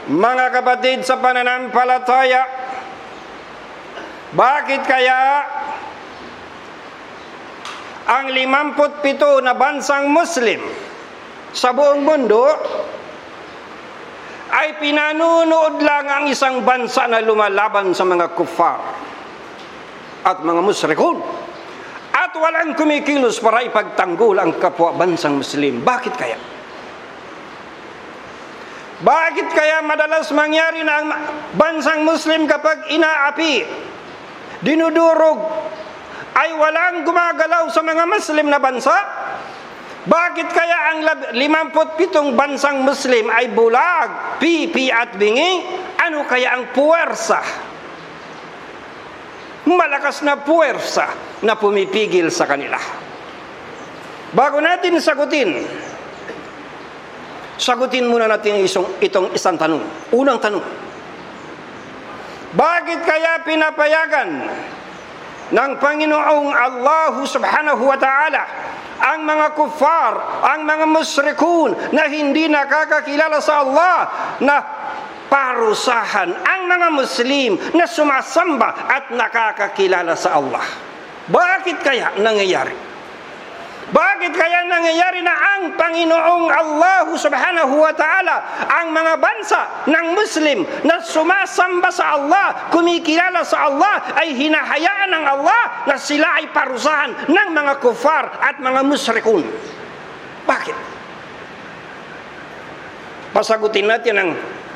Mga kapatid sa pananampalataya, bakit kaya ang 57 na bansang Muslim sa buong mundo ay pinanunood lang ang isang bansa na lumalaban sa mga kuffar at mga musyrikun at walang kumikilos para ipagtanggol ang kapwa bansang Muslim? Bakit kaya? Bakit kaya madalas mangyari na ang bansang Muslim kapag inaapi, dinudurog, ay walang gumagalaw sa mga Muslim na bansa? Bakit kaya ang 57 bansang Muslim ay bulag, pipi at bingi? Ano kaya ang puwersa? Malakas na puwersa na pumipigil sa kanila. Bago natin sagutin muna natin itong isang tanong. Unang tanong, bakit kaya pinapayagan ng Panginoong Allah subhanahu wa ta'ala ang mga kuffar, ang mga musyrikun na hindi nakakakilala sa Allah na parusahan ang mga Muslim na sumasamba at nakakakilala sa Allah? Bakit kaya nangyayari? Bakit kaya nangyayari na ang Panginoong Allah subhanahu wa ta'ala ang mga bansa ng Muslim na sumasamba sa Allah, kumikilala sa Allah, ay hinahayaan ng Allah na sila ay parusahan ng mga kuffar at mga musyrikun? Bakit? Pasagutin natin ang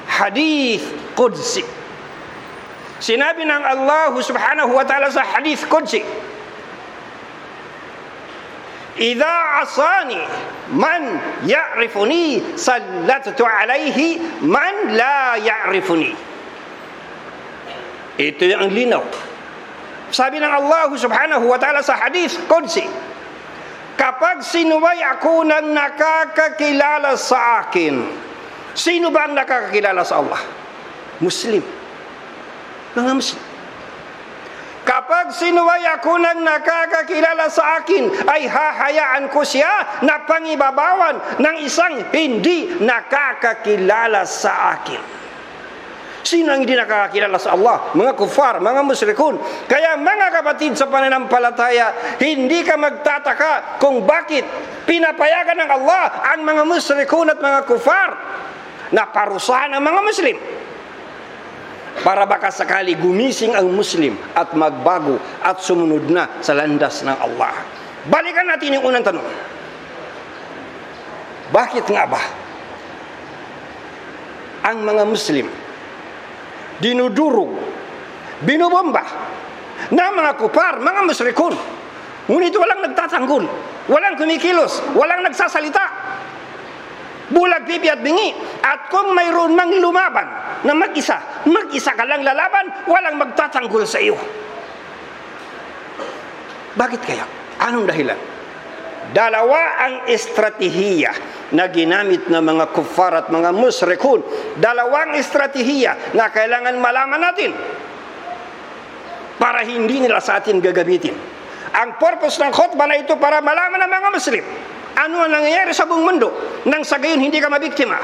hadith Qudsi. Sinabi ng Allah subhanahu wa ta'ala sa hadith Qudsi, "Idza asani man ya'rifuni sallattu alayhi man la ya'rifuni." Ito ang linaw. Sabi ng Allah subhanahu wa ta'ala sa hadith Qudsi, kapag sinuway ako ng nakakakilala sa akin. Sino ba ang nakakakilala sa Allah? Muslim. Mga Muslim. Kapag sinuway ako ng nakakakilala sa akin, ay hahayaan ko siya na pangibabawan ng isang hindi nakakakilala sa akin. Sino ang hindi nakakakilala sa Allah? Mga kuffar, mga musyrikun. Kaya mga kapatid sa pananampalataya, hindi ka magtataka kung bakit pinapayagan ng Allah ang mga musyrikun at mga kuffar na parusahan ang mga Muslim, para baka sakali gumising ang Muslim at magbago at sumunod na sa landas ng Allah. Balikan natin yung unang tanong. Bakit nga ba ang mga Muslim dinudurog, binubomba ng mga kupar, mga musyrikun, ngunit walang nagtatanggol, walang kumikilos, walang nagsasalita, bulag, pipi at bingi? At kung mayroon mang lumaban na mag-isa ka lang lalaban, walang magtatanggol sa iyo. Bakit kaya? Anong dahilan? Dalawa ang estratehiya na ginamit ng mga kuffar at mga musyrikun. Dalawang estratehiya na kailangan malaman natin para hindi nila sa atin gagamitin. Ang purpose ng khutbah na ito para malaman ng mga Muslim ano ang nangyayari sa buong mundo nang sa gayon hindi ka mabiktima.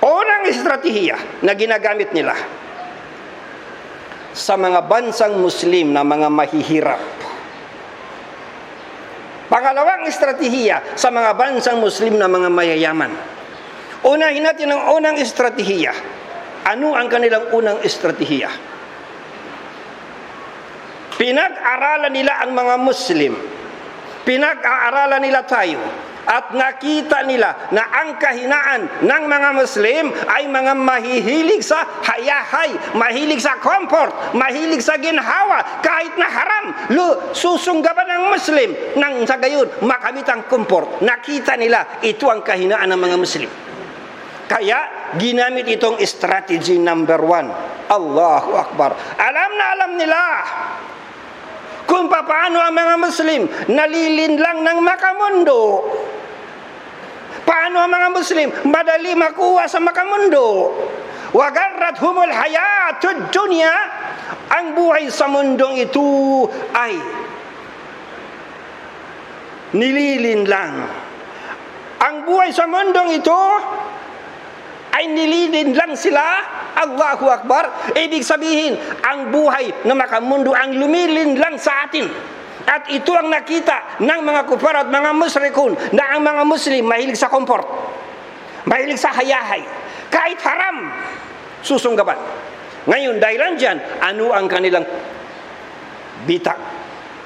Unang estratehiya na ginagamit nila sa mga bansang Muslim na mga mahihirap. Pangalawang estratehiya sa mga bansang Muslim na mga mayayaman. Unahin natin ang unang estratehiya. Ano ang kanilang unang estratehiya? Pinag-aralan nila ang mga Muslim. Pinag-aaralan nila tayo. At nakita nila na ang kahinaan ng mga Muslim ay mga mahihilig sa hayahay, mahilig sa comfort, mahilig sa ginhawa, kahit na haram, susunggaban ng Muslim nang sa gayon makamit ang comfort. Nakita nila ito ang kahinaan ng mga Muslim. Kaya ginamit itong strategy number 1. Allahu Akbar. Alam na alam nila kung paano ang mga Muslim nalilinlang ng makamundo. Paano ang mga Muslim madali makuha sa makamundo. Wagarrathumul hayatud dunya. Ang buhay sa mundong ito ay nililinlang. Ang buhay sa mundong ito ay nililin lang sila. Allahu Akbar. Ibig sabihin, ang buhay na makamundo ang lumilin lang sa atin. At ito ang nakita ng mga kufar at mga musyrikun, na ang mga Muslim mahilig sa comfort, mahilig sa hayahay, kahit haram, susunggaban. Ngayon, dahilan dyan, ano ang kanilang bitag?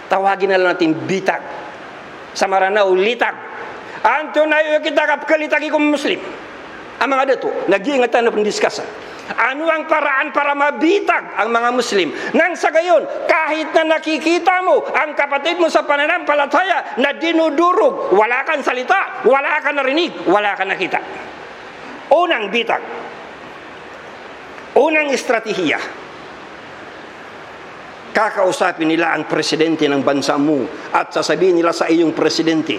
Tawagin na lang natin bitag. Sa Maranao, litag. Anto na yung kita kapkalitagi kong Muslim. Ang mga dato, nag-iingatan na pendiskasan. Ano ang paraan para mabitag ang mga Muslim? Nang sa gayon, kahit na nakikita mo ang kapatid mo sa pananampalataya na dinudurog, wala kang salita, wala kang narinig, wala kang nakita. Unang bitag. Unang estratehiya. Kakausapin nila ang presidente ng bansa mo at sasabihin nila sa iyong presidente,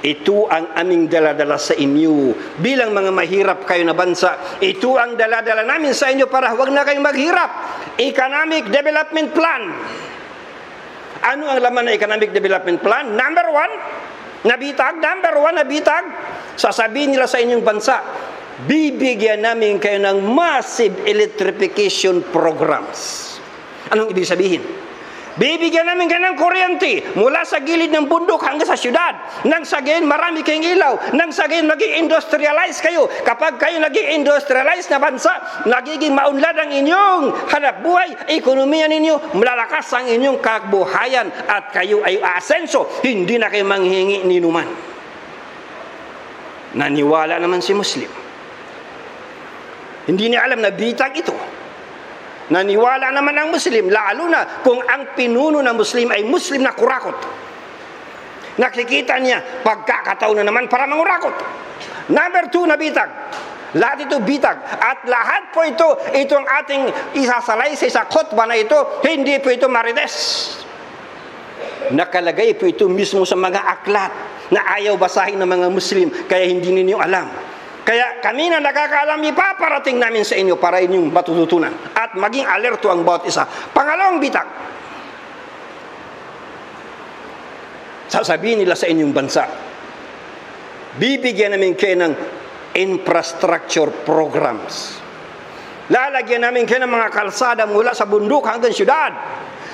ito ang aming daladala sa inyo. Bilang mga mahirap kayo na bansa, ito ang daladala namin sa inyo para huwag na kayong maghirap. Economic Development Plan. Ano ang laman ng Economic Development Plan? Number one, nabitag. Sasabihin nila sa inyong bansa, bibigyan namin kayo ng massive electrification programs. Anong ibig sabihin? Bibigyan namin kayo ng kuryente mula sa gilid ng bundok hanggang sa syudad. Nang sa gayon, marami kayong ilaw. Nang sa gayon, mag-i-industrialize kayo. Kapag kayo nag-i-industrialize na bansa, nagiging maunlad ang inyong hanap buhay, ekonomiya ninyo, malalakas ang inyong kabuhayan at kayo ay asenso. Hindi na kayo manghingi ni numan. Naniwala naman si Muslim. Hindi niya alam na bitag ito. Naniwala naman ang Muslim, lalo na kung ang pinuno ng Muslim ay Muslim na kurakot. Nakikita niya, pagkakataon na naman para mangurakot. Number two, na bitag. Lahat ito bitag. At lahat po ito, itong ating isasalaysay sa khotbah na ito, hindi po ito marites. Nakalagay po ito mismo sa mga aklat na ayaw basahin ng mga Muslim, kaya hindi ninyo alam. Kaya kami na nakakaalam, ipaparating namin sa inyo para inyong matututunan at maging alerto ang bawat isa. Pangalawang bitag. Sasabihin nila sa inyong bansa, bibigyan namin kayo ng infrastructure programs. Lalagyan namin kayo ng mga kalsada mula sa bundok hanggang syudad.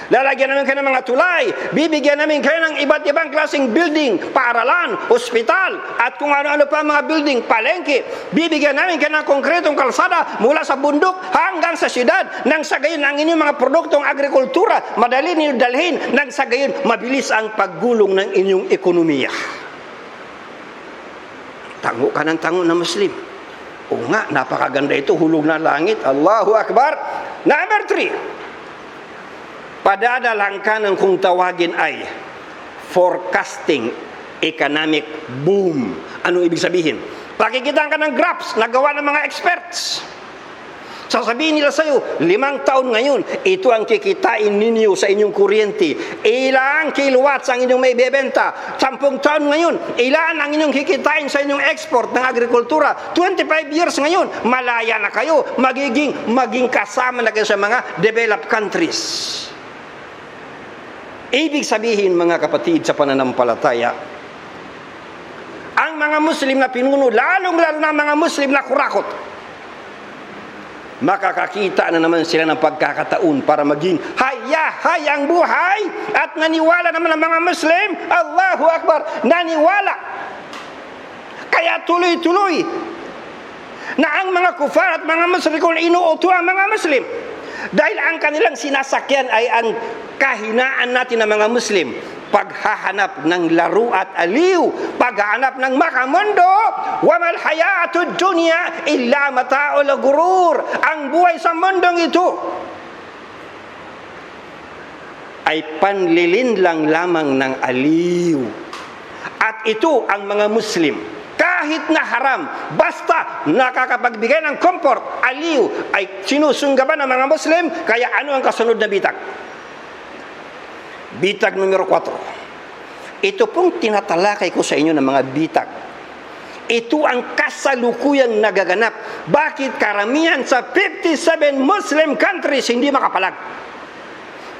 Lalagyan namin kayo ng mga tulay. Bibigyan namin kayo ng iba't ibang klaseng building, paaralan, ospital, at kung ano-ano pa mga building, palengke. Bibigyan namin kayo ng konkretong kalsada mula sa bundok hanggang sa syudad. Nang sa gayon, ang inyong mga produktong agrikultura, madali ninyo dalhin. Nang sa gayon, mabilis ang paggulong ng inyong ekonomiya. Tango ka ng tango na Muslim. O nga, napakaganda ito, hulog na langit. Allahu Akbar. Number 3. Padadalang ka ng kung tawagin ay forecasting economic boom. Anong ibig sabihin? Pakikitaan ka ng graphs na gawa ng mga experts. Sasabihin nila sa iyo, 5 taon ngayon, ito ang kikitain ninyo sa inyong kuryente. Ilang kilowatts ang inyong may bebenta. 10 taon ngayon, ilan ang inyong kikitain sa inyong export ng agrikultura. 25 years ngayon, malaya na kayo. Maging kasama na kayo sa mga developed countries. Ibig sabihin, mga kapatid sa pananampalataya, ang mga Muslim na pinuno, lalong-lalo na mga Muslim na kurakot, makakakita na naman sila ng pagkakataon para maging hayang buhay. At naniwala naman ang mga Muslim, Allahu Akbar, naniwala. Kaya tuloy-tuloy na ang mga kufar at mga musyrikun inuuto ang mga Muslim. Dahil ang kanilang sinasakyan ay ang kahinaan natin ng mga Muslim. Paghahanap ng laro at aliw, paghahanap ng makamundo, wamal hayatud dunya illa mata'ul ghurur. Ang buhay sa mundong ito ay panlilinlang lamang ng aliw. At ito ang mga Muslim, kahit na haram, basta nakakapagbigay ng comfort, aliw, ay sinusunggaban ng mga Muslim. Kaya ano ang kasunod na bitag? Bitag numero 4. Ito pong tinatalakay ko sa inyo ng mga bitag. Ito ang kasalukuyang nagaganap. Bakit karamihan sa 57 Muslim countries hindi makapalag?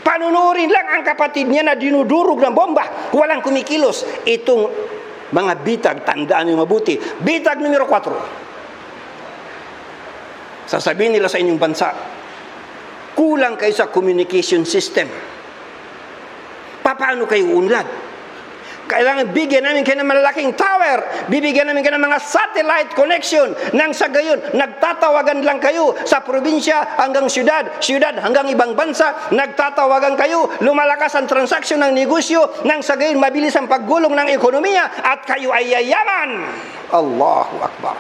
Panunurin lang ang kapatid niya na dinudurog ng bomba, walang kumikilos. Itong mga bitag, tandaan niyo mabuti. Bitag numero 4. Sasabihin nila sa inyong bansa, kulang kayo sa communication system. Paano kayo unlad? Kailangan bigyan namin kayo ng malalaking tower, bibigyan namin kayo ng mga satellite connection, nang sa gayon, nagtatawagan lang kayo sa probinsya hanggang syudad, syudad hanggang ibang bansa, nagtatawagan kayo, lumalakas ang transaksyon ng negosyo, nang sa gayon, mabilis ang paggulong ng ekonomiya, at kayo ay yayaman. Allahu Akbar.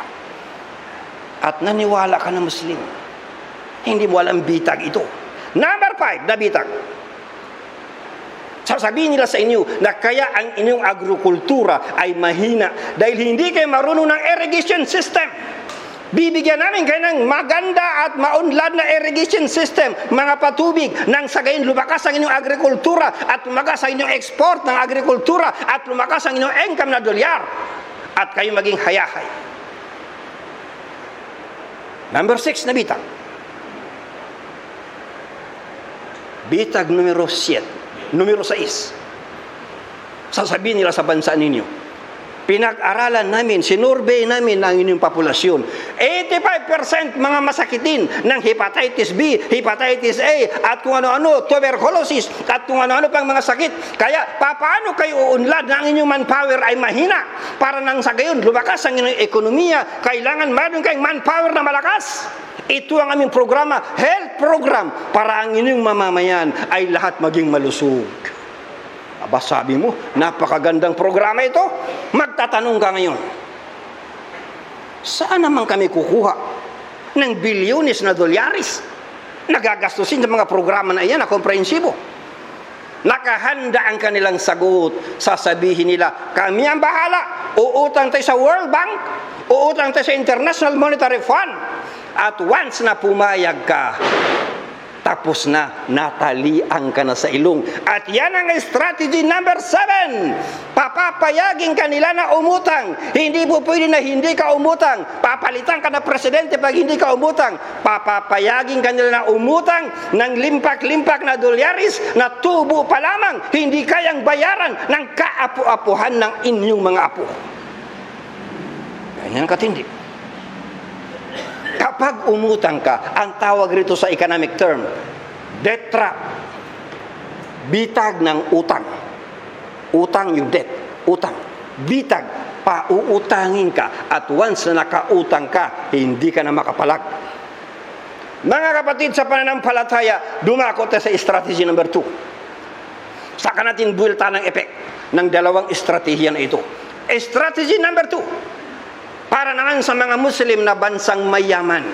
At naniwala ka na Muslim, hindi mo alam bitag ito. Number 5 na bitag. Sasabihin nila sa inyo na kaya ang inyong agrikultura ay mahina dahil hindi kayo marunong ng irrigation system. Bibigyan namin kayo ng maganda at maunlad na irrigation system, mga patubig, nang sa gayon lumakas ang inyong agrikultura at lumakas ang inyong export ng agrikultura at lumakas ang inyong income na dolyar at kayo maging hayahay. Number 6 na bitag. Bitag numero 7. Numero 6. Sasabihin nila sa bansa ninyo, pinag-aralan namin, sinurvey namin ang inyong populasyon. 85% mga masakitin ng hepatitis B, hepatitis A, at kung ano-ano, tuberculosis, at kung ano-ano pang mga sakit. Kaya, paano kayo uunlad na ang inyong manpower ay mahina? Para nang sa gayon, lumakas ang inyong ekonomiya, kailangan mayroon kayong manpower na malakas. Ito ang aming programa, health program, para ang inyong mamamayan ay lahat maging malusog. Aba, sabi mo, napakagandang programa ito. Magtatanong ka ngayon, saan naman kami kukuha ng bilyones na dolyaris nagagastusin sa mga programa na iyan na komprehensibo? Nakahanda ang kanilang sagot. Sasabihin nila, kami ang bahala. Uutang tayo sa World Bank, uutang tayo sa International Monetary Fund. At once na pumayag ka, tapos na, natalian ka na sa ilong. At yan ang strategy number 7. Papapayagin ka nila na umutang. Hindi po pwede na hindi ka umutang. Papalitan ka na presidente pag hindi ka umutang. Papapayagin ka nila na umutang ng limpak-limpak na dolyaris na tubo pa lamang. Hindi kayang bayaran ng kaapu-apuhan ng inyong mga apo. Ganyan katindi. Kapag umutang ka, ang tawag rito sa economic term, debt trap. Bitag ng utang. Utang yung debt. Utang. Bitag. Pauutangin ka. At once na nakautang ka, hindi ka na makapalag. Mga kapatid, sa pananampalataya, dumako tayo sa strategy number 2. Saka natin buwilta ng effect ng dalawang estratehiya na ito. Strategy number 2. Para naman sa mga Muslim na bansang mayaman,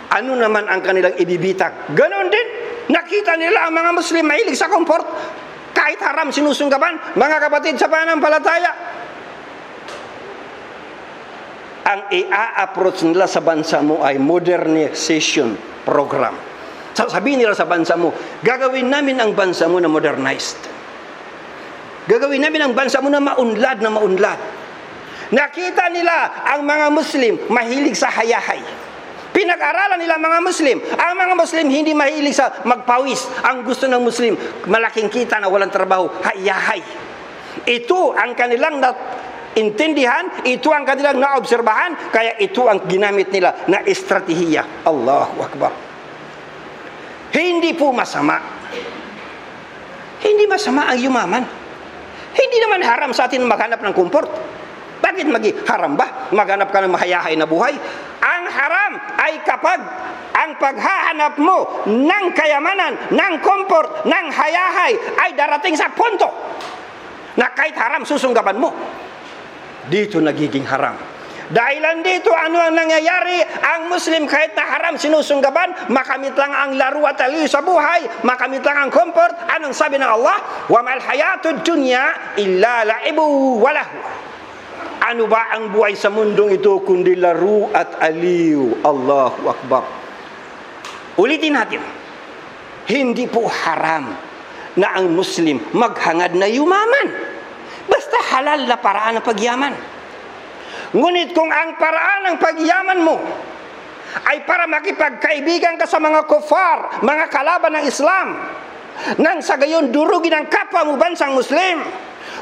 ano naman ang kanilang ibibitag? Ganon din. Nakita nila ang mga Muslim mahilig sa comfort. Kahit haram sinusunggaban. Mga kapatid, sa pananampalataya, ang i-approach nila sa bansa mo ay modernization program. Sabihin nila sa bansa mo, gagawin namin ang bansa mo na modernized. Gagawin namin ang bansa mo na maunlad na maunlad. Nakita nila ang mga Muslim mahilig sa hayahay. Pinag-aralan nila mga Muslim. Ang mga Muslim hindi mahilig sa magpawis. Ang gusto ng Muslim, malaking kita na walang trabaho, hayahay. Ito ang kanilang intindihan, ito ang kanilang naobserbahan, kaya ito ang ginamit nila na estratehiya. Allahu Akbar. Hindi po masama. Hindi masama ang yumaman. Hindi naman haram sa atin maghanap ng comfort. Bakit haram ba? Maghanap ka ng mahayahay na buhay? Ang haram ay kapag ang paghahanap mo ng kayamanan, ng comfort, ng hayahay ay darating sa punto na kahit haram susunggaban mo. Dito nagiging haram. Dahilan dito, ano ang nangyayari? Ang Muslim kahit na haram sinusunggaban, makamit lang ang laro at aliw sa buhay, makamit lang ang comfort. Anong sabi ng Allah? Wa mal hayatud dunya illa la'ibu walahu. Ano ba ang buhay sa mundong ito kundi laro at aliw? Allahu Akbar. Ulitin natin. Hindi po haram na ang Muslim maghangad na yumaman. Basta halal na paraan ng pagyaman. Ngunit kung ang paraan ng pagyaman mo ay para makipagkaibigan ka sa mga kufar, mga kalaban ng Islam, nang sa gayon durugin ang kapwa mo bansang Muslim,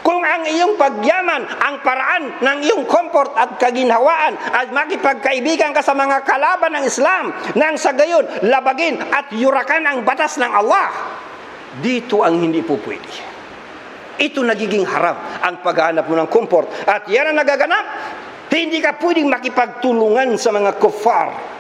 Kung ang iyong pagyaman, ang paraan ng iyong comfort at kaginhawaan at makipagkaibigan ka sa mga kalaban ng Islam, nang sa gayon labagin at yurakan ang batas ng Allah, dito ang hindi po pwede. Ito nagiging haram ang paghahanap mo ng comfort. At yan ang nagaganap. Hindi ka pwedeng makipagtulungan sa mga kuffar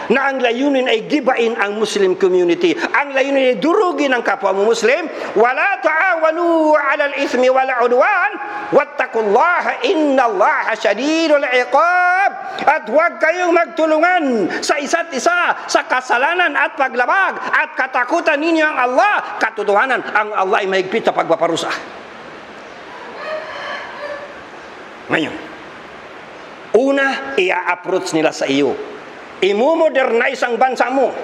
na ang layunin ay gibain ang Muslim community. Ang layunin ay durugin ang kapwa mo Muslim. Wala ta'awanu 'alal ithmi wal 'udwan wattaqullaha innallaha shadidul 'iqab. At huwag kayong magtulungan sa isa't isa sa kasalanan at paglabag, at katakutan ninyo ang Allah. Katotohanan, ang Allah ay mahigpit sa pagpaparusa. Ngayon, una, i-approach nila sa iyo. Imo-modernize ang bansa mo.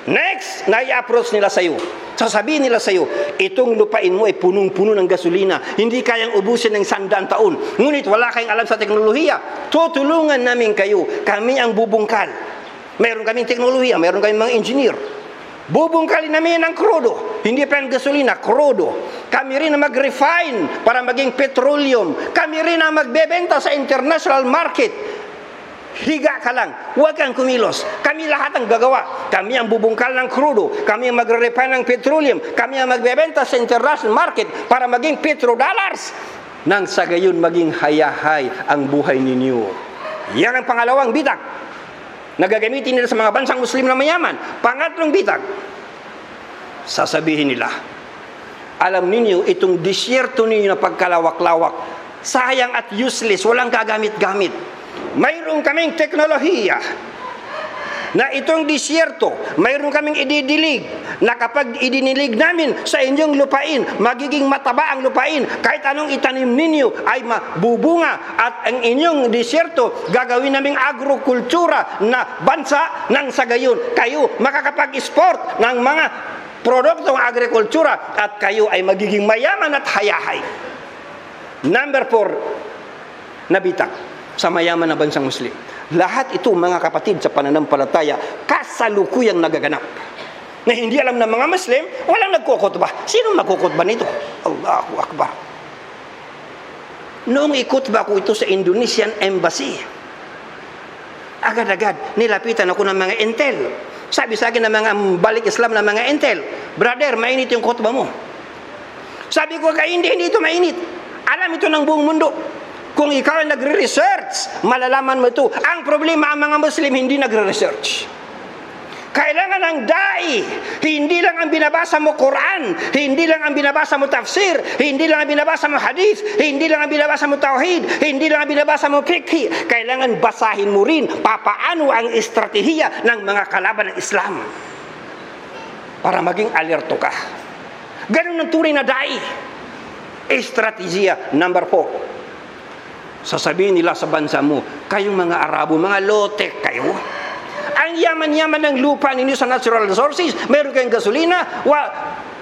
Next, na-i-approach nila sa iyo. Sasabihin nila sa iyo, itong lupain mo ay punong-puno ng gasolina. Hindi kayang ubusin ng 100 taon. Ngunit wala kayong alam sa teknolohiya. Tutulungan namin kayo. Kami ang bubungkal. Mayroon kaming teknolohiya, mayroon kaming mga engineer. Bubungkalin namin ang krudo. Hindi pa ang gasolina, krudo. Kami rin na mag-refine para maging petroleum. Kami rin na magbebenta sa international market. Higa ka lang, huwag kang kumilos. Kami lahat ang gagawa. Kami ang bubungkal ng krudo. Kami ang magre-refine ng petroleum. Kami ang magbebenta sa international market para maging petrodollars. Nang sa gayon maging hayahay ang buhay ninyo. Yan ang pangalawang bitag na gagamitin nila sa mga bansang Muslim na mayaman. Pangatlong bitag, sasabihin nila, alam ninyo, itong disyerto ninyo na pagkalawak-lawak, sayang at useless, walang kagamit-gamit. Mayroon kaming teknolohiya na itong disyerto, mayroon kaming ididilig na kapag idinilig namin sa inyong lupain, magiging mataba ang lupain. Kahit anong itanim ninyo ay mabubunga, at ang inyong disyerto gagawin naming agrokultura na bansa. Nang sa gayon kayo makakapag-export ng mga produktong agrikultura at kayo ay magiging mayaman at hayahay. Number 4 na bitag sa mayaman na bansang Muslim. Lahat ito, mga kapatid, sa pananampalataya, kasalukuyang nagaganap. Na hindi alam ng mga Muslim, walang nagkukutba. Sino magkukutba nito? Allahu Akbar. Noong ikutba ko ito sa Indonesian Embassy, agad-agad nilapitan ako ng mga intel. Sabi sa akin ng mga balik Islam na mga intel, brother, mainit yung kutba mo. Sabi ko, hindi ito mainit. Alam ito ng buong mundo. Kung ikaw ay nagre-research, malalaman mo ito. Ang problema, ang mga Muslim hindi nagre-research. Kailangan ng da'i. Hindi lang ang binabasa mo Quran, hindi lang ang binabasa mo tafsir, hindi lang ang binabasa mo hadith, hindi lang ang binabasa mo tauhid, hindi lang ang binabasa mo fiqh. Kailangan basahin mo rin papaano ang estratehiya ng mga kalaban ng Islam para maging alerto ka. Ganun ang tunay na da'i. Estratehiya number 4. Sasabihin nila sa bansa mo, kayong mga Arabo, mga low-tech kayo. Ang yaman-yaman ng lupa ninyo sa natural resources, meron kayong gasolina,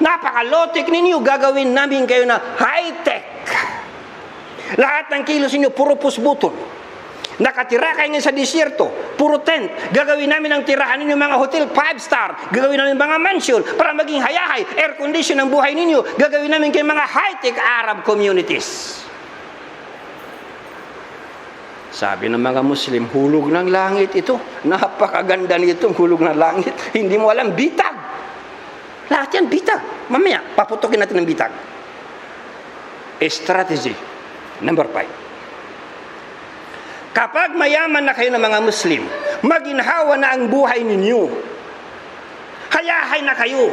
napaka-low-tech ninyo, gagawin namin kayo na high-tech. Lahat ng kilos ninyo, puro pusbuton. Nakatira kayo ngayon sa disyerto, puro tent. Gagawin namin ang tirahan ninyo mga hotel 5-star. Gagawin namin mga mansion para maging hayahay. Air condition ang buhay ninyo. Gagawin namin kayo mga high-tech Arab communities. Sabi ng mga Muslim, hulog ng langit ito. Napakaganda nitong hulog ng langit. Hindi mo alam, bitag. Lahat yan, bitag. Mamaya, paputokin natin ng bitag. Strategy number 5. Kapag mayaman na kayo ng mga Muslim, maginhawa na ang buhay ninyo. Hayahay na kayo.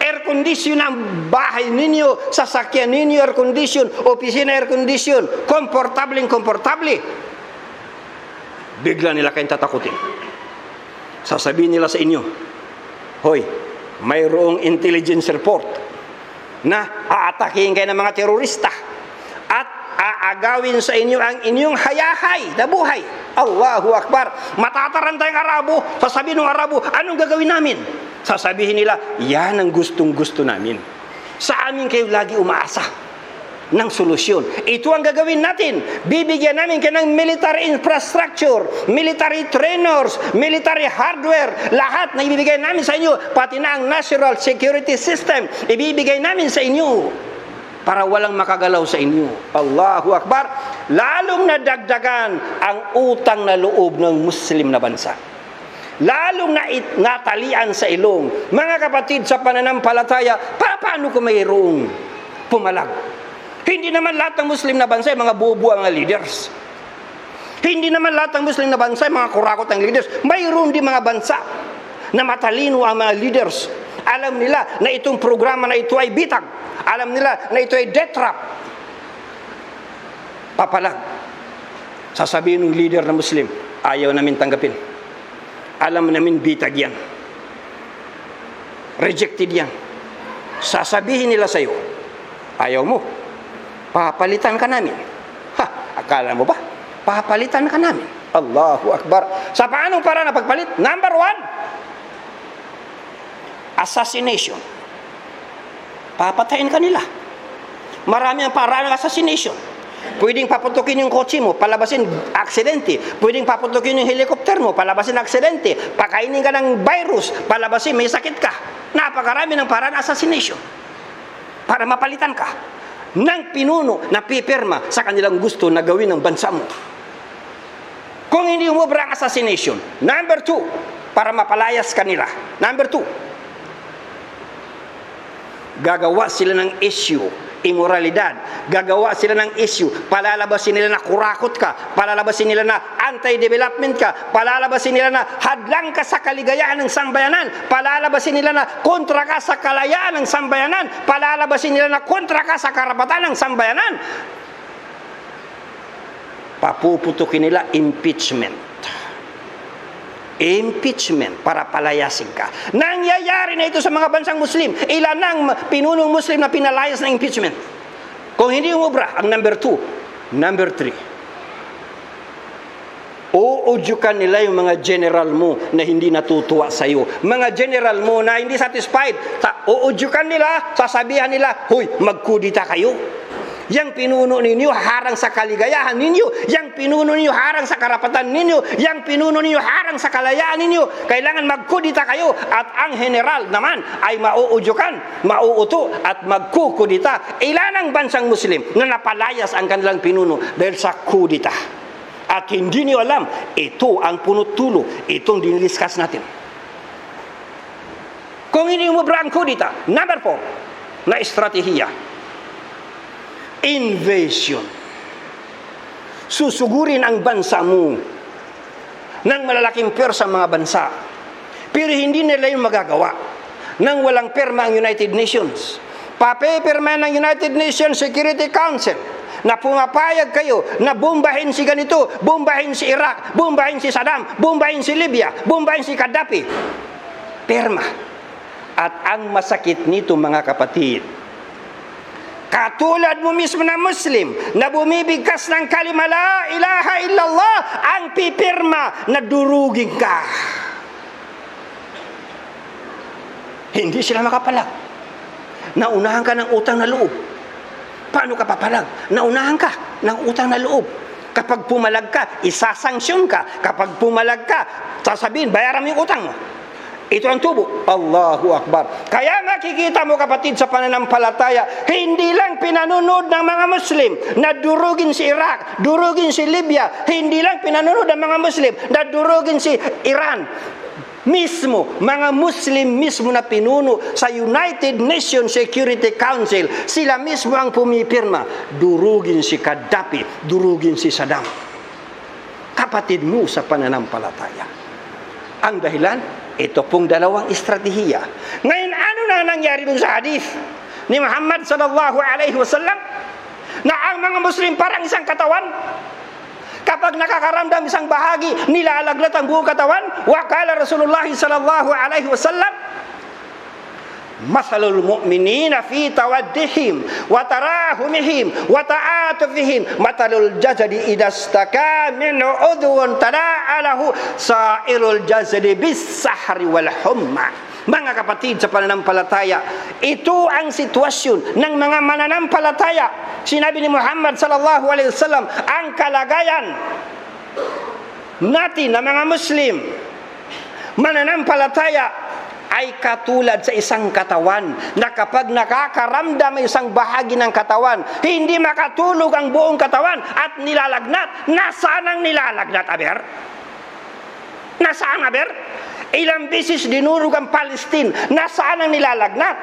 Air condition ang bahay ninyo, sasakyan ninyo, air condition, opisina air condition, komportable. Bigla nila kayong tatakutin. Sasabihin nila sa inyo, hoy, mayroong intelligence report na aatakihin kayo ng mga terorista at aagawin sa inyo ang inyong hayahay na buhay. Allahu Akbar. Matataranta yung Arabo. Sasabihin ng Arabo, anong gagawin namin? Sasabihin nila, yan ang gustong-gusto namin. Sa amin kayo lagi umaasa ng solusyon. Ito ang gagawin natin. Bibigyan namin kayo ng military infrastructure, military trainers, military hardware, lahat na ibibigay namin sa inyo, pati na ang national security system, ibibigay namin sa inyo. para walang makagalaw sa inyo. Allahu Akbar. Lalong nadagdagan ang utang na loob ng Muslim na bansa. Lalong natalian sa ilong. Mga kapatid sa pananampalataya, paano kung mayroong pumalag? Hindi naman lahat ng Muslim na bansa mga bobo ang mga leaders. Hindi naman lahat ng Muslim na bansa mga kurakot ang leaders. Mayroon din mga bansa na matalino ang mga leaders. Alam nila na itong programa na ito ay bitag. Alam nila na ito ay death trap. Papalag. Sasabihin ng leader na Muslim, ayaw namin tanggapin. Alam namin bitag yan. Rejected yan. Sasabihin nila sa iyo, ayaw mo, papalitan ka namin. Akala mo ba? Papalitan ka namin. Allahu Akbar. Sa paanong para na pagpalit? Number 1, assassination. Papatayin ka nila. Marami ang paraan ng assassination. Pwedeng paputukin yung kotse mo, palabasin aksidente. Pwedeng paputukin yung helicopter mo, palabasin aksidente. Pakainin ka ng virus, palabasin may sakit ka. Napakarami ng paraan assassination. Para mapalitan ka ng pinuno na pipirma sa kanilang gusto na gawin ng bansa mo. Kung hindi umubra ang assassination. Number 2, para mapalayas kanila. Number 2, gagawa sila ng issue, immoralidad. Gagawa sila ng issue, palalabasin nila na kurakot ka, palalabasin nila na anti-development ka, palalabasin nila na hadlang ka sa kaligayahan ng sambayanan, palalabasin nila na kontra ka sa kalayaan ng sambayanan, palalabasin nila na kontra ka sa karapatan ng sambayanan. Papuputukin nila impeachment. Impeachment para palayasin ka. Nangyayari na ito sa mga bansang Muslim. Ilan ang pinunong Muslim na pinalayas ng impeachment? Kung hindi umubra, ang number 2. Number 3. Uudyukan nila yung mga general mo na hindi natutuwa sa iyo. Mga general mo na hindi satisfied. Uudyukan nila, sasabihan nila, "Hoy, magkudita kayo." Yang pinuno ninyo harang sa kaligayahan ninyo. Yang pinuno ninyo harang sa karapatan ninyo. Yang pinuno ninyo harang sa kalayaan ninyo. Kailangan magkudita kayo. At ang general naman ay mauudyukan, mauuto at magkukudita. Ilan ang bansang Muslim na napalayas ang kanilang pinuno dahil sa kudita? At hindi niyo alam, ito ang punot tulo. Itong diniliskas natin. Kung hindi mo ang kudita, number 4 na estratehiya. Invasion. Susugurin ang bansa mo ng malalaking pwersa mga bansa. Pero hindi nila yung magagawa nang walang perma ang United Nations. Papipirma ng United Nations Security Council na pumapayag kayo na bombahin si ganito, bombahin si Iraq, bombahin si Saddam, bombahin si Libya, bombahin si Gaddafi. Perma. At ang masakit nito mga kapatid, katulad mo mismo na Muslim na bumibigkas ng kalima la ilaha illallah, ang pipirma na durugin ka. Hindi sila makapalag. Naunahan ka ng utang na loob. Paano ka papalag? Naunahan ka ng utang na loob. Kapag pumalag ka, isasanksyon ka. Kapag pumalag ka, sasabihin, bayaran mo yung utang mo. Ito ang tubo. Allahu Akbar. Kaya makikita mo kapatid sa pananampalataya, hindi lang pinanunod ng mga Muslim na durugin si Iraq, durugin si Libya, hindi lang pinanunod ng mga Muslim na durugin si Iran. Mismo, mga Muslim mismo na pinuno sa United Nations Security Council, sila mismo ang pumipirma, durugin si Gaddafi, durugin si Saddam. Kapatid mo sa pananampalataya. Ang dahilan, ito pong dalawang estratehiya. Ngayon, ano na nangyari dun sa hadith ni Muhammad sallallahu alaihi wasallam na ang mga Muslim parang isang katawan? Kapag nakakaramdam isang bahagi, nilalaglat ang buong katawan. Wa qala Rasulullah sallallahu alaihi wasallam, mathalul mu'minina fi tawaddihim wa tarahumihim wa ta'atufihim mathalul jasadi idastaka min udhun tada'alahu sa'irul jasadi bis-sahri wal humma. Mga kapatid sa pananampalataya, ito ang sitwasyon ng mga mananampalataya. Sinabi ni Muhammad sallallahu alaihi wasallam, ang kalagayan natin na mga Muslim mananampalataya ay katulad sa isang katawan na kapag nakakaramdam ang isang bahagi ng katawan, hindi makatulog ang buong katawan at nilalagnat. Nasaan ang nilalagnat, aber? Nasaan, aber? Ilang beses dinurog ang Palestine. Nasaan ang nilalagnat?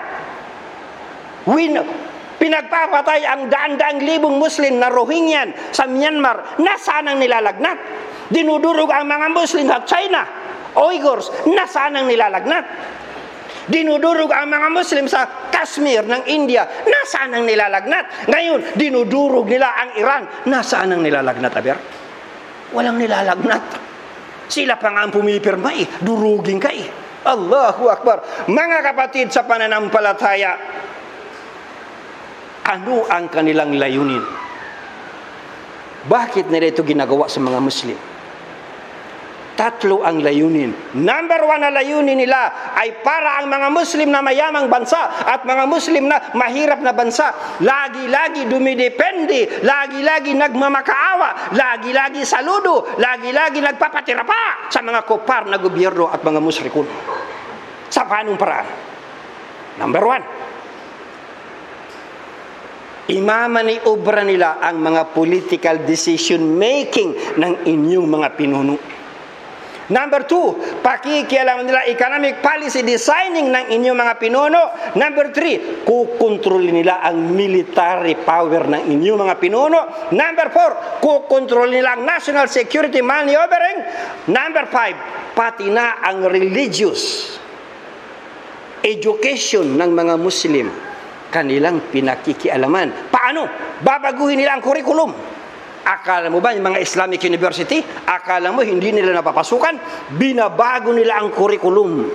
Pinagpapatay ang daan-daang libong Muslim na Rohingyan sa Myanmar. Nasaan ang nilalagnat? Dinudurog ang mga Muslim sa China, Uyghurs. Nasaan ang nilalagnat? Dinudurog ang mga Muslim sa Kashmir ng India. Nasaan ang nilalagnat? Ngayon, dinudurog nila ang Iran. Nasaan ang nilalagnat, aber? Walang nilalagnat. Sila pa nga ang pumipirma durugin ka Allahu Akbar. Mga kapatid sa pananampalataya, ano ang kanilang layunin? Bakit nila ito ginagawa sa mga Muslim? Tatlo ang layunin. Number 1 na layunin nila ay para ang mga Muslim na mayamang bansa at mga Muslim na mahirap na bansa lagi-lagi dumidepende, lagi-lagi nagmamakaawa, lagi-lagi saludo, lagi-lagi nagpapatira pa sa mga kopar na gobyerno at mga musrikun. Sa paanong paraan? Number 1, imamaniobra nila ang mga political decision making ng inyong mga pinuno. Number 2, pakikialaman nila economic policy designing ng inyong mga pinuno. Number 3, kukontrolin nila ang military power ng inyong mga pinuno. Number 4, kukontrolin nila ang national security maneuvering. Number 5, pati na ang religious education ng mga Muslim kanilang pinakikialaman. Paano? Babaguhin nila ang curriculum. Akala mo ba yung mga Islamic University, akala mo hindi nila napapasukan? Binabago nila ang curriculum.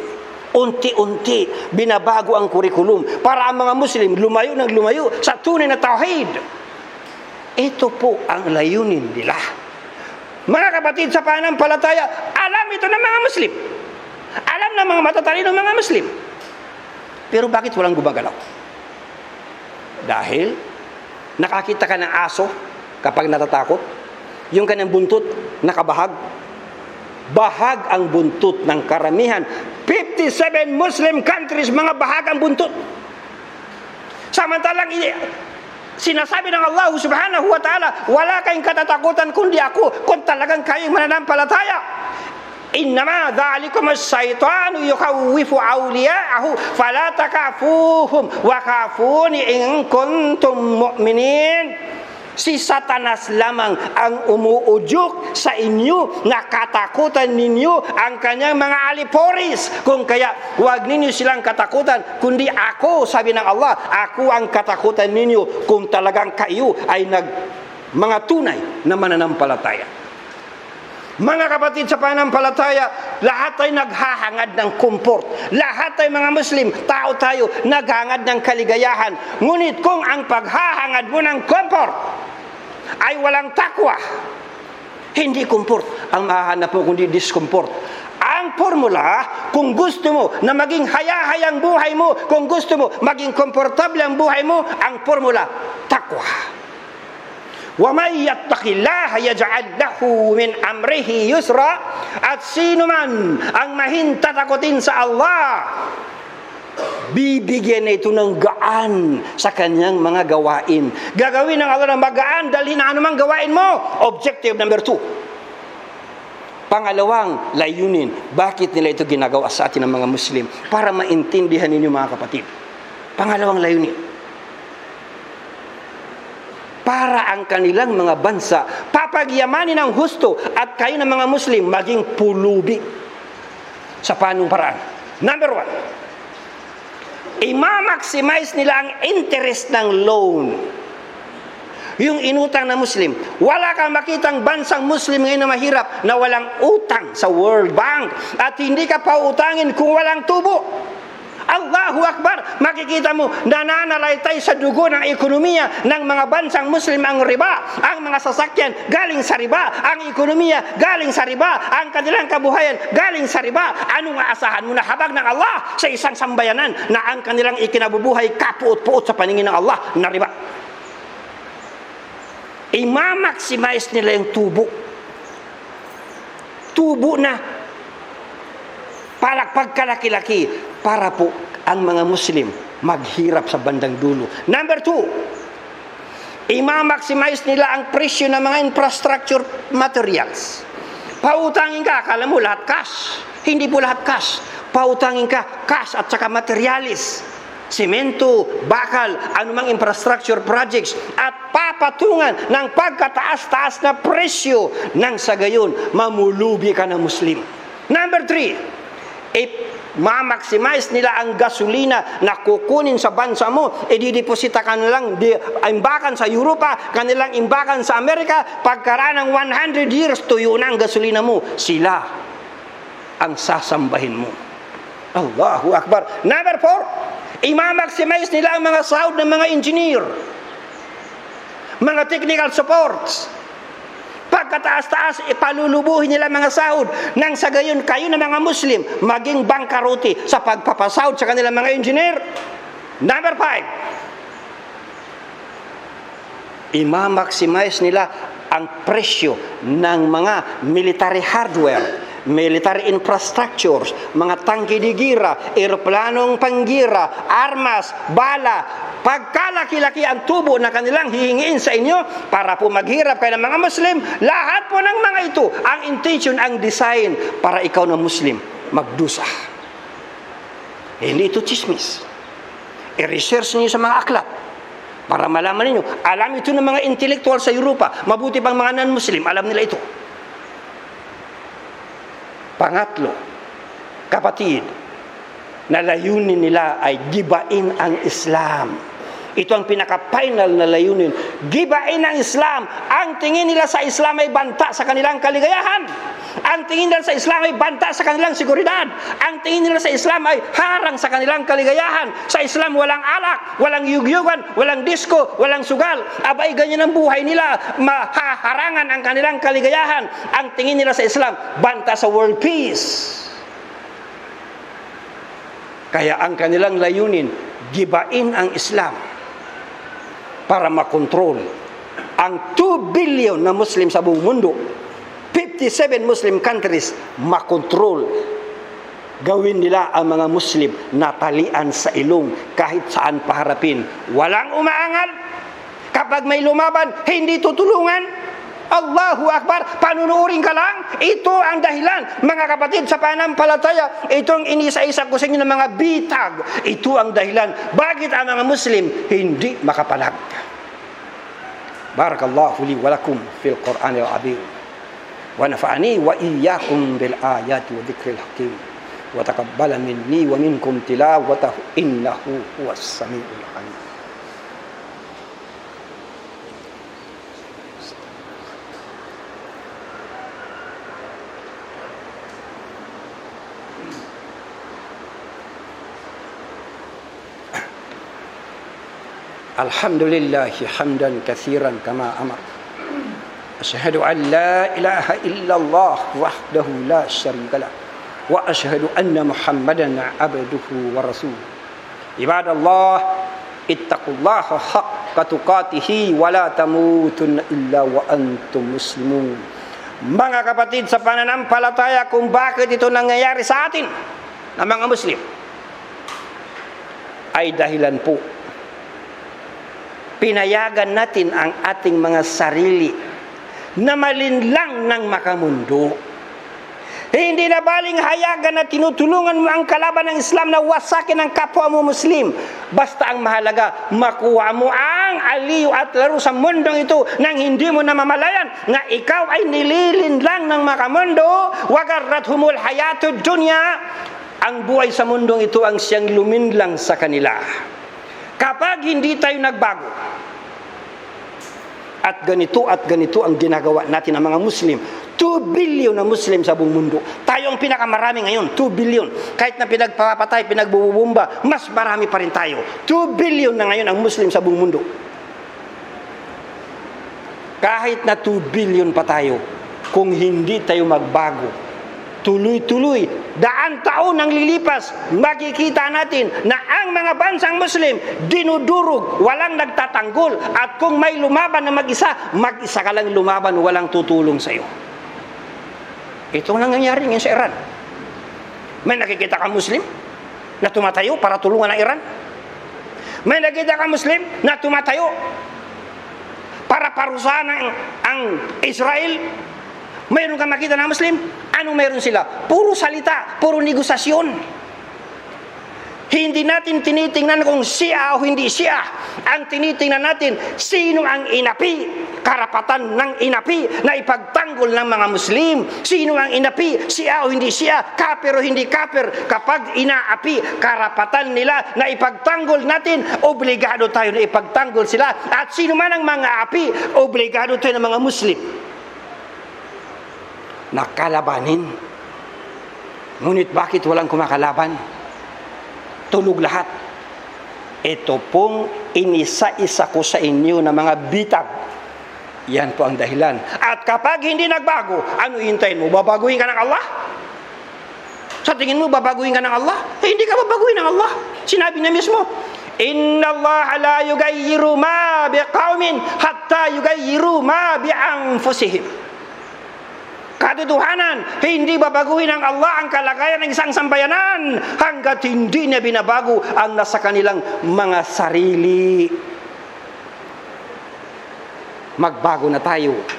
Unti-unti, binabago ang curriculum para ang mga Muslim lumayo ng lumayo sa tunay na tauhid. Ito po ang layunin nila. Mga kapatid sa pananampalataya, alam ito ng mga Muslim. Alam ng mga matatalino ng mga Muslim. Pero bakit walang gumagalaw? Dahil nakakita ka ng aso kapag natatakot, yung kanyang buntot nakabahag. Bahag ang buntot ng karamihan. 57 Muslim countries, mga bahag ang buntot. Samantalang sinasabi ng Allah subhanahu wa ta'ala, wala kayong katatakutan kundi ako kung talagang kayong mananampalataya. Innama dhalikum as-shaytanu yukawwifu awliya'ahu fala takafuhum wa kafuni in kuntum mu'minin. Si Satanas lamang ang umuudyok sa inyo na katakutan ninyo ang kanyang mga aliporis. Kung kaya, huwag ninyo silang katakutan, kundi ako, sabi ng Allah, ako ang katakutan ninyo kung talagang kayo ay mga tunay na mananampalataya. Mga kapatid sa pananampalataya, lahat ay naghahangad ng comfort. Lahat ay mga Muslim, tao tayo, naghahangad ng kaligayahan. Ngunit kung ang paghahangad mo ng comfort ay walang takwa, hindi comfort ang mahahanap mo, kundi discomfort. Ang formula, kung gusto mo na maging hayahayang buhay mo, kung gusto mo maging komportable ang buhay mo, ang formula, takwa. وَمَنْ يَتَّقِ اللَّهَ يَجْعَلْ لَهُ مِنْ أَمْرِهِ يُسْرًا. At sino man ang mahintatakutin sa Allah, bibigyan ito ng gaan sa kanyang mga gawain. Gagawin ng Allah ng magaan dahil na anumang gawain mo. Objective number 2. Pangalawang layunin, bakit nila ito ginagawa sa atin ng mga Muslim? Para maintindihan ninyo mga kapatid. Pangalawang layunin, para ang kanilang mga bansa papagyamanin ng husto at kayo ng mga Muslim maging pulubi. Sa paanong paraan? Number 1, i-maximize nila ang interest ng loan. Yung inutang na Muslim, wala kang makitang bansang Muslim ngayon na mahirap na walang utang sa World Bank at hindi ka pa utangin kung walang tubo. Allahu Akbar, makikita mo nananalaytay sa dugo ng ekonomiya ng mga bansang Muslim ang riba. Ang mga sasakyan galing sa riba, ang ekonomiya galing sa riba, ang kanilang kabuhayan galing sa riba. Anong aasahan mo na habag ng Allah sa isang sambayanan na ang kanilang ikinabubuhay kapuot-puot sa paningin ng Allah na riba? I-maximize nila yung tubo na palakpag kalaki-laki. para po ang mga Muslim maghirap sa bandang dulo. Number 2, i-maximize nila ang presyo ng mga infrastructure materials. Pautangin ka, akala mo lahat cash. Hindi po lahat cash. Pautangin ka, cash at saka materialis. Semento, bakal, anumang infrastructure projects at papatungan ng pagkataas-taas na presyo nang sa gayon mamulubi ka ng Muslim. Number 3, ma-maximize nila ang gasolina na kukunin sa bansa mo, dideposita kanilang imbakan sa Europa, kanilang imbakan sa Amerika, pagkaraan ng 100 years, tuyo na ang gasolina mo. Sila ang sasambahin mo. Allahu Akbar. Number 4, i-maximize nila ang mga sahod ng mga engineer, mga technical supports. Pagkataas-taas, ipalulubuhin nila mga sahod nang sa gayon kayo na mga Muslim maging bangkaruti sa pagpapasahod sa kanilang mga engineer. Number 5, i-maximize nila ang presyo ng mga military hardware, military infrastructures, mga tangke de gira, eroplanong panggira, armas, bala, pagkalaki-laki ang tubo na kanilang hihingiin sa inyo para po maghirap kayo ng mga Muslim. Lahat po ng mga ito, ang intention, ang design para ikaw na Muslim magdusa. Hindi ito chismis. I-research niyo sa mga aklat para malaman niyo. Alam ito ng mga intellectual sa Europa, mabuti pang mga non-Muslim, alam nila ito. Pangatlo, kapatid, na layunin nila ay gibain ang Islam. Ito ang pinaka-final na layunin. Gibain ang Islam. Ang tingin nila sa Islam ay banta sa kanilang kaligayahan. Ang tingin nila sa Islam ay banta sa kanilang seguridad. Ang tingin nila sa Islam ay harang sa kanilang kaligayahan. Sa Islam walang alak, walang yugyugan, walang disco, walang sugal. Abay, ganyan ang buhay nila. Mahaharangan ang kanilang kaligayahan. Ang tingin nila sa Islam, banta sa world peace. Kaya ang kanilang layunin, gibain ang Islam para makontrol ang 2 billion na Muslim sa buong mundo. 57 Muslim countries makontrol. Gawin nila ang mga Muslim na talian sa ilong kahit saan paharapin. Walang umaangal. Kapag may lumaban, hindi tutulungan. Allahu Akbar, panunuring ka lang. Ito ang dahilan, mga kapatid, sa pananampalataya. Itong inisa-isa ko sa inyo ng mga bitag. Ito ang dahilan bakit ang mga Muslim hindi makapalag. Barakallahu li wa lakum fil Qur'anil azim. Wa nafa'ani wa iyyakum bil ayati wa dzikril hakim. Wa taqabbala minni wa minkum tilawatahu innahu huwas samiul alim. Alhamdulillahi hamdan katsiran kama amar. Asyhadu an la ilaha illallah wahdahu la syarika lah wa asyhadu anna Muhammadan abduhu wa rasuluh. Ibadallah, ittaqullaha haqqa tuqatih wa la tamutunna illa wa antum muslimun. Mga kapatid sa pananampalataya, kung bakit ito nangyayari sa atin na mga Muslim ay dahilan po pinayagan natin ang ating mga sarili na malinlang ng makamundo. Hindi na baling hayagan na tinutulungan mo ang kalaban ng Islam na wasakin ang kapwa mo Muslim. Basta ang mahalaga, makuha mo ang aliw at laro sa mundong ito nang hindi mo namamalayan na ikaw ay nililinlang ng makamundo. Wagarrathumul hayatud dunya. Ang buhay sa mundong ito ang siyang luminlang sa kanila. Kapag hindi tayo nagbago, at ganito ang ginagawa natin ang mga Muslim, 2 billion na Muslim sa buong mundo. Tayo ang pinakamarami ngayon, 2 billion. Kahit na pinagpapatay, pinagbubumba, mas marami pa rin tayo. 2 billion na ngayon ang Muslim sa buong mundo. Kahit na 2 billion pa tayo, kung hindi tayo magbago, tuloy-tuloy, daan taon ang lilipas, makikita natin na ang mga bansang Muslim dinudurog, walang nagtatanggol. At kung may lumaban na mag-isa ka lang lumaban, walang tutulong sa iyo. Ito ang nangyayari ngayon sa Iran. May nakikita ka Muslim? na tumatayo para tulungan ang Iran? May nakita ka Muslim na tumatayo para parusahan ang Israel? Mayroon ka makita na Muslim? Anong mayroon sila? Puro salita, puro negosasyon. Hindi natin tinitingnan kung siya o hindi siya. Ang tinitingnan natin, sino ang inapi, karapatan ng inapi na ipagtanggol ng mga Muslim. Sino ang inapi, siya o hindi siya, kafir o hindi kafir. Kapag inaapi, karapatan nila na ipagtanggol natin, obligado tayo na ipagtanggol sila. At sino man ang mga api, obligado tayo ng mga Muslim na kalabanin. Ngunit bakit walang kumakalaban? Tulog lahat. Ito pong inisa-isa ko sa inyo na mga bitag. Yan po ang dahilan. At kapag hindi nagbago, ano hintayin mo? Babaguhin ka ng Allah? Sa tingin mo, babaguhin ka ng Allah? Hindi ka babaguhin ng Allah. Sinabi niya mismo, Inna Allah la yugayyiru ma biqaumin hatta yugayyiru ma bi'anfusihim. Katotohanan, hindi babaguhin ng Allah ang kalagayan ng isang sambayanan hanggat hindi niya binabago ang nasa kanilang mga sarili. Magbago na tayo